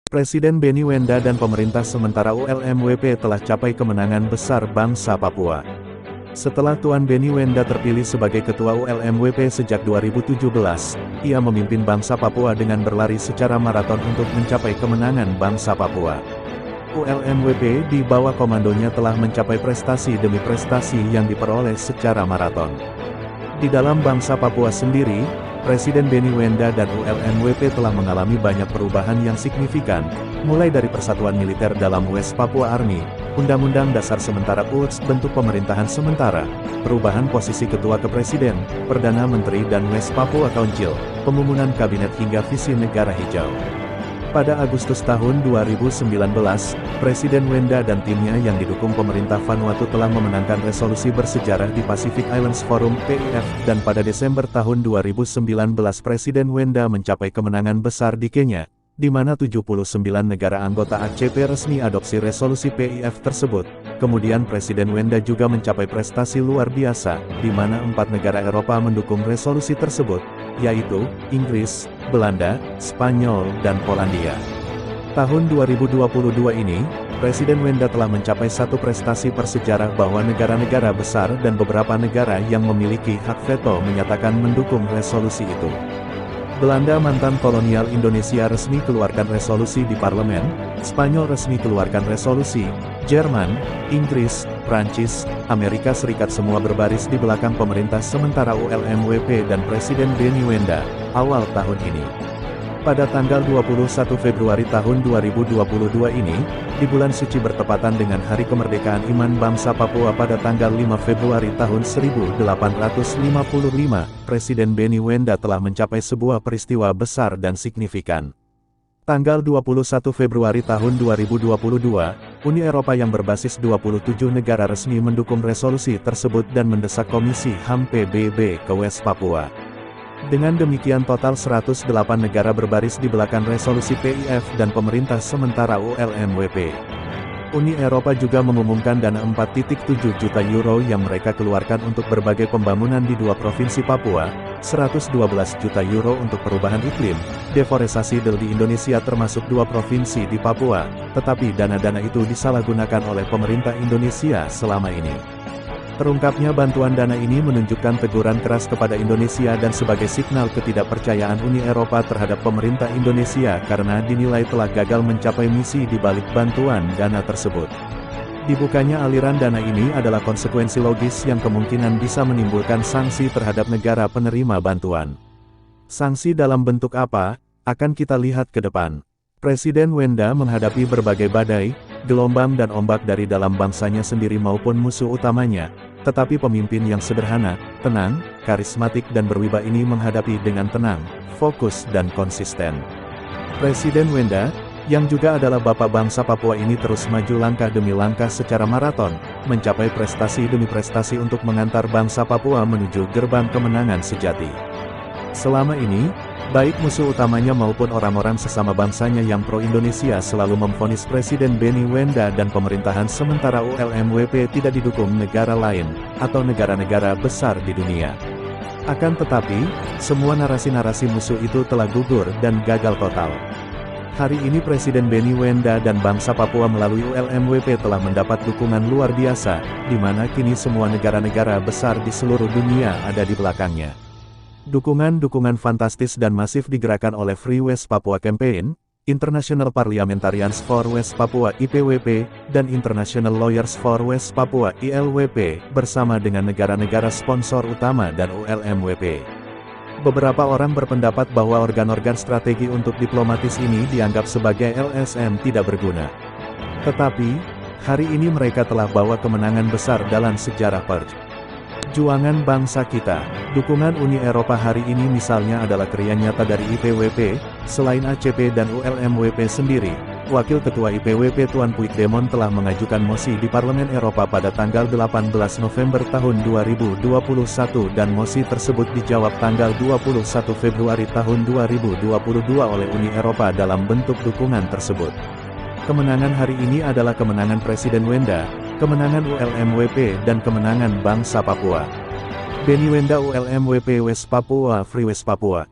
Presiden Beni Wenda dan pemerintah sementara ULMWP telah capai kemenangan besar bangsa Papua. Setelah Tuan Beni Wenda terpilih sebagai Ketua ULMWP sejak 2017, ia memimpin bangsa Papua dengan berlari secara maraton untuk mencapai kemenangan bangsa Papua. ULMWP di bawah komandonya telah mencapai prestasi demi prestasi yang diperoleh secara maraton. Di dalam bangsa Papua sendiri, Presiden Beni Wenda dan ULMWP telah mengalami banyak perubahan yang signifikan, mulai dari persatuan militer dalam West Papua Army, Undang-Undang Dasar Sementara UUDS bentuk pemerintahan sementara, perubahan posisi Ketua Kepresiden, Perdana Menteri dan West Papua Council, pemumunan kabinet hingga visi negara hijau. Pada Agustus tahun 2019, Presiden Wenda dan timnya yang didukung pemerintah Vanuatu telah memenangkan resolusi bersejarah di Pacific Islands Forum (PIF) dan pada Desember tahun 2019 Presiden Wenda mencapai kemenangan besar di Kenya, di mana 79 negara anggota ACP resmi adopsi resolusi PIF tersebut. Kemudian Presiden Wenda juga mencapai prestasi luar biasa, di mana 4 negara Eropa mendukung resolusi tersebut, yaitu Inggris, Belanda, Spanyol, dan Polandia. Tahun 2022 ini, Presiden Wenda telah mencapai satu prestasi bersejarah bahwa negara-negara besar dan beberapa negara yang memiliki hak veto menyatakan mendukung resolusi itu. Belanda mantan kolonial Indonesia resmi keluarkan resolusi di parlemen, Spanyol resmi keluarkan resolusi, Jerman, Inggris, Prancis, Amerika Serikat semua berbaris di belakang pemerintah sementara ULMWP dan Presiden Beni Wenda, awal tahun ini. Pada tanggal 21 Februari tahun 2022 ini, di bulan suci bertepatan dengan Hari Kemerdekaan Iman Bangsa Papua pada tanggal 5 Februari tahun 1855, Presiden Beni Wenda telah mencapai sebuah peristiwa besar dan signifikan. Tanggal 21 Februari tahun 2022, Uni Eropa yang berbasis 27 negara resmi mendukung resolusi tersebut dan mendesak Komisi HAM PBB ke West Papua. Dengan demikian total 108 negara berbaris di belakang resolusi PIF dan pemerintah sementara ULMWP. Uni Eropa juga mengumumkan dana 4,7 juta euro yang mereka keluarkan untuk berbagai pembangunan di 2 provinsi Papua, 112 juta euro untuk perubahan iklim, deforestasi di Indonesia termasuk 2 provinsi di Papua, tetapi dana-dana itu disalahgunakan oleh pemerintah Indonesia selama ini. Terungkapnya bantuan dana ini menunjukkan teguran keras kepada Indonesia dan sebagai signal ketidakpercayaan Uni Eropa terhadap pemerintah Indonesia karena dinilai telah gagal mencapai misi di balik bantuan dana tersebut. Dibukanya aliran dana ini adalah konsekuensi logis yang kemungkinan bisa menimbulkan sanksi terhadap negara penerima bantuan. Sanksi dalam bentuk apa, akan kita lihat ke depan. Presiden Wenda menghadapi berbagai badai, gelombang dan ombak dari dalam bangsanya sendiri maupun musuh utamanya, tetapi pemimpin yang sederhana, tenang, karismatik dan berwibawa ini menghadapi dengan tenang, fokus dan konsisten. Presiden Wenda, yang juga adalah bapak bangsa Papua ini terus maju langkah demi langkah secara maraton, mencapai prestasi demi prestasi untuk mengantar bangsa Papua menuju gerbang kemenangan sejati. Selama ini, baik musuh utamanya maupun orang-orang sesama bangsanya yang pro-Indonesia selalu memvonis Presiden Beni Wenda dan pemerintahan sementara ULMWP tidak didukung negara lain, atau negara-negara besar di dunia. Akan tetapi, semua narasi-narasi musuh itu telah gugur dan gagal total. Hari ini Presiden Beni Wenda dan bangsa Papua melalui ULMWP telah mendapat dukungan luar biasa, di mana kini semua negara-negara besar di seluruh dunia ada di belakangnya. Dukungan-dukungan fantastis dan masif digerakkan oleh Free West Papua Campaign, International Parliamentarians for West Papua (IPWP), dan International Lawyers for West Papua (ILWP), bersama dengan negara-negara sponsor utama dan ULMWP. Beberapa orang berpendapat bahwa organ-organ strategi untuk diplomatis ini dianggap sebagai LSM tidak berguna. Tetapi, hari ini mereka telah bawa kemenangan besar dalam sejarah perjuangan bangsa kita. Dukungan Uni Eropa hari ini misalnya adalah kriya nyata dari IPWP, selain ACP dan ULMWP sendiri. Wakil Ketua IPWP Tuan Puigdemont telah mengajukan mosi di Parlemen Eropa pada tanggal 18 November tahun 2021 dan mosi tersebut dijawab tanggal 21 Februari tahun 2022 oleh Uni Eropa dalam bentuk dukungan tersebut. Kemenangan hari ini adalah kemenangan Presiden Wenda, kemenangan ULMWP dan kemenangan bangsa Papua. Beni Wenda ULMWP West Papua Free West Papua.